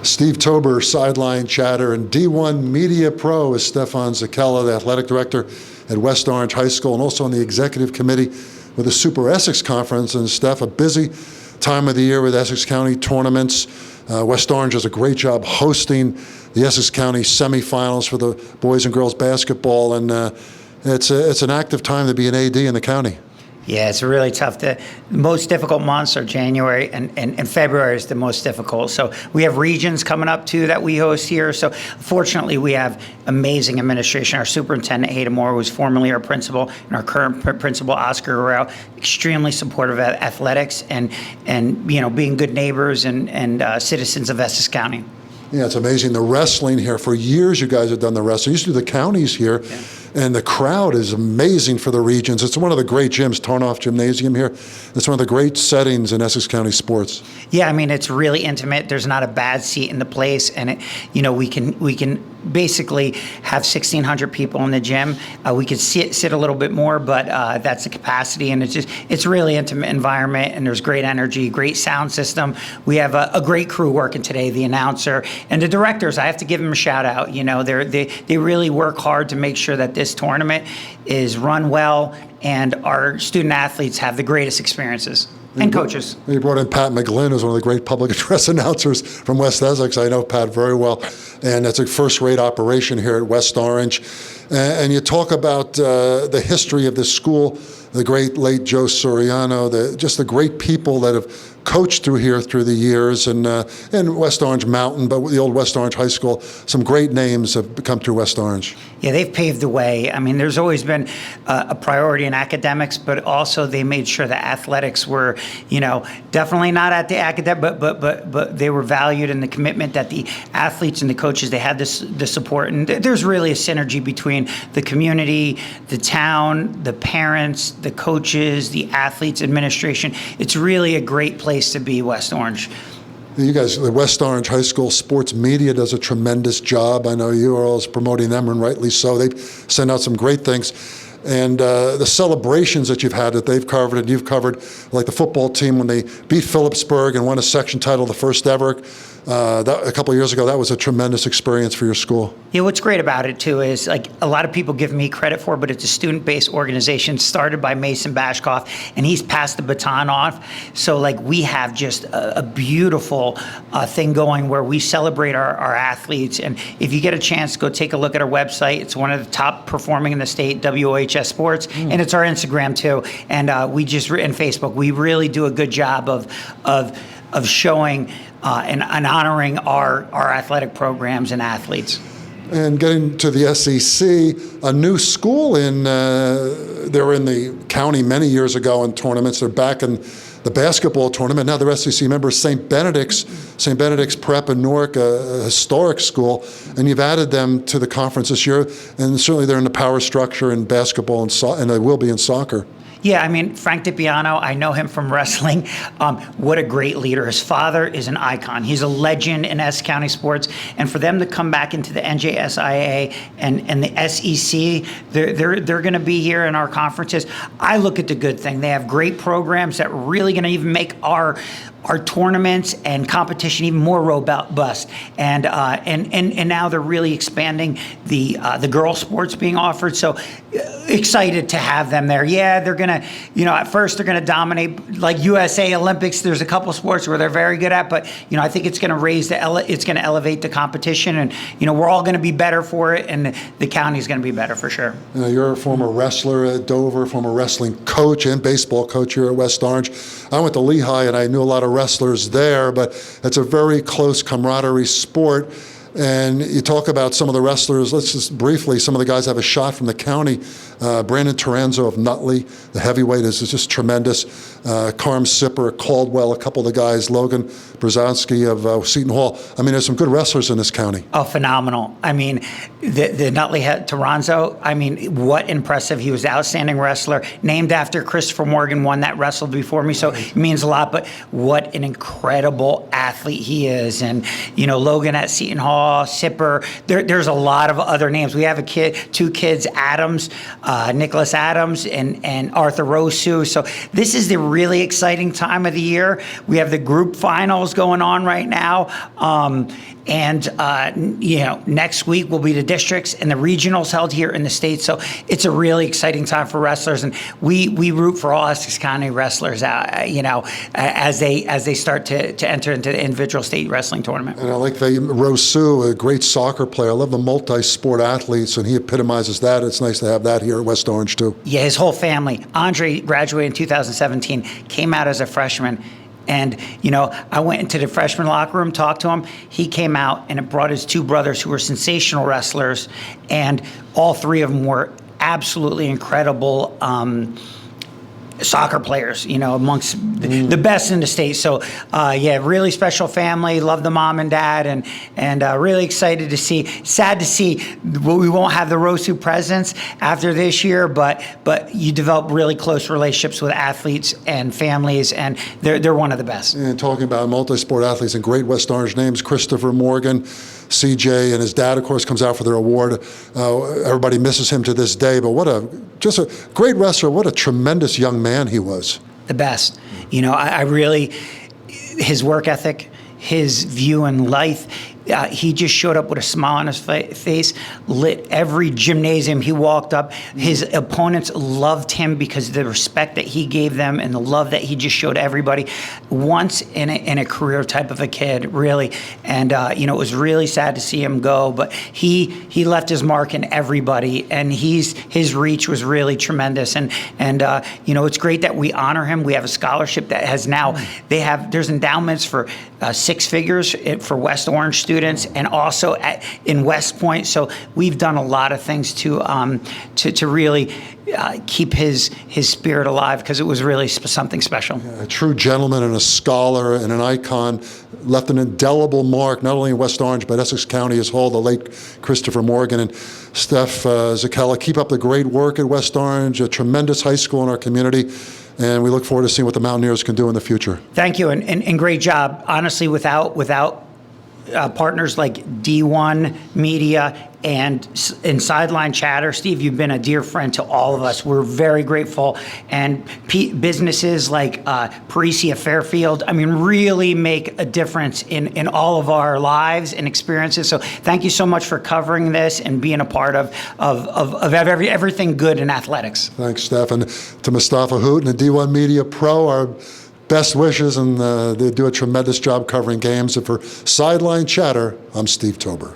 Steve Tober, sideline chatter, and D1 Media Pro is Stephan Zichella, the athletic director at West Orange High School, and also on the executive committee with the Super Essex Conference. And Steph, a busy time of the year with Essex County tournaments. West Orange does a great job hosting the Essex County semifinals for the boys and girls basketball, and it's an active time to be an AD in the county. Yeah, it's really tough. The most difficult months are January and February is the most difficult. So we have regions coming up too that we host here. So fortunately, we have amazing administration. Our superintendent, Hayden Moore, who's formerly our principal, and our current principal, Oscar Guerrero, extremely supportive of athletics and being good neighbors and citizens of Essex County. Yeah, it's amazing. The wrestling here, for years you guys have done the wrestling. You used to do the counties here, and the crowd is amazing for the regions. It's one of the great gyms, Tarnoff Gymnasium here. It's one of the great settings in Essex County sports. Yeah, I mean, it's really intimate. There's not a bad seat in the place, and we can basically have 1,600 people in the gym. We could sit a little bit more, but that's the capacity, and it's really intimate environment, and there's great energy, great sound system. We have a great crew working today, the announcer and the directors. I have to give them a shout out. They really work hard to make sure that this tournament is run well and our student athletes have the greatest experiences. And coaches. You brought in Pat McGlynn, who's one of the great public address announcers from West Essex. I know Pat very well, and it's a first-rate operation here at West Orange. And you talk about the history of this school, the great late Joe Soriano, just the great people that have coached through here through the years, and West Orange Mountain, but the old West Orange High School, some great names have come through West Orange. Yeah, they've paved the way. I mean, there's always been a priority in academics, but also they made sure that athletics were, definitely not at the academic, but they were valued in the commitment that the athletes and the coaches, they had the support. And there's really a synergy between the community, the town, the parents, the coaches, the athletes, administration. It's really a great place to be, West Orange. You guys, the West Orange High School sports media does a tremendous job. I know you are always promoting them, and rightly so. They send out some great things. And the celebrations that you've had that they've covered and you've covered, like the football team when they beat Phillipsburg and won a section title, the first ever, a couple of years ago, that was a tremendous experience for your school. Yeah, what's great about it too is, like, a lot of people give me credit for, but it's a student-based organization started by Mason Bashkoff, and he's passed the baton off. So, like, we have just a beautiful thing going where we celebrate our athletes. And if you get a chance, go take a look at our website. It's one of the top performing in the state, WOHS Sports, and it's our Instagram too. And and Facebook. We really do a good job of showing and honoring our athletic programs and athletes. And getting to the SEC, a new school they were in the county many years ago in tournaments. They're back in the basketball tournament. Now they're SEC members, St. Benedict's Prep in Newark, a historic school, and you've added them to the conference this year, and certainly they're in the power structure in basketball and they will be in soccer. Yeah, I mean, Frank DiPiano, I know him from wrestling. What a great leader. His father is an icon. He's a legend in Essex County sports. And for them to come back into the NJSIA and the SEC, they're going to be here in our conferences. I look at the good thing. They have great programs that are really going to even make our tournaments and competition even more robust, and now they're really expanding the girls sports being offered. So excited to have them there. Yeah, they're gonna, at first they're gonna dominate, like USA Olympics. There's a couple sports where they're very good at, but I think it's gonna it's gonna elevate the competition, and we're all gonna be better for it, and the county's gonna be better for sure. You're a former wrestler at Dover, former wrestling coach and baseball coach here at West Orange. I went to Lehigh and I knew a lot of wrestlers there, but it's a very close camaraderie sport. And you talk about some of the wrestlers. Let's just briefly, some of the guys have a shot from the county. Brandon Taranzo of Nutley, the heavyweight, is just tremendous. Carm Sipper, Caldwell, a couple of the guys, Logan Brzezowski of Seton Hall. I mean, there's some good wrestlers in this county. Oh, phenomenal. I mean, the Nutley Taranzo, I mean, what impressive. He was an outstanding wrestler, named after Christopher Morgan, one that wrestled before me, so it means a lot. But what an incredible athlete he is. And, Logan at Seton Hall, Shaw, Sipper. There's a lot of other names. We have two kids, Adams, Nicholas Adams, and Arthur Rosu. So this is the really exciting time of the year. We have the group finals going on right now. Next week will be the districts and the regionals held here in the state. So it's a really exciting time for wrestlers, and we root for all Essex County wrestlers as they start to enter into the individual state wrestling tournament. And I like Rosu, a great soccer player. I love the multi-sport athletes, and he epitomizes that. It's nice to have that here at West Orange too. Yeah, his whole family. Andre graduated in 2017, came out as a freshman. And, I went into the freshman locker room, talked to him. He came out and it brought his two brothers who were sensational wrestlers. And all three of them were absolutely incredible soccer players, amongst the best in the state. So, really special family. Love the mom and dad, and really excited to see. Sad to see we won't have the Rosu presence after this year, but you develop really close relationships with athletes and families, and they're one of the best. And talking about multi-sport athletes and great West Orange names, Christopher Morgan, CJ, and his dad, of course, comes out for their award. Everybody misses him to this day, but just a great wrestler. What a tremendous young man he was. The best. I really, his work ethic, his view in life, he just showed up with a smile on his face, lit every gymnasium he walked up. His opponents loved him because of the respect that he gave them and the love that he just showed everybody. Once in a career type of a kid, really. And, it was really sad to see him go, but he left his mark in everybody, and his reach was really tremendous. And it's great that we honor him. We have a scholarship that has now, there's endowments for 6 figures for West Orange students, and also in West Point. So we've done a lot of things to really keep his spirit alive, because it was really something special. A true gentleman and a scholar and an icon, left an indelible mark not only in West Orange but Essex County as a whole. The late Christopher Morgan. And Steph, Zichella, keep up the great work at West Orange, a tremendous high school in our community. And we look forward to seeing what the Mountaineers can do in the future. Thank you, and great job. Honestly, without partners like D1 Media and Sideline Chatter, Steve, you've been a dear friend to all of us. We're very grateful. And businesses like Parisia Fairfield, really make a difference in all of our lives and experiences. So thank you so much for covering this and being a part of everything good in athletics. Thanks, Stephan. To Mustafa Hoot and the D1 Media Pro, our best wishes, and they do a tremendous job covering games. And for Sideline Chatter, I'm Steve Tober.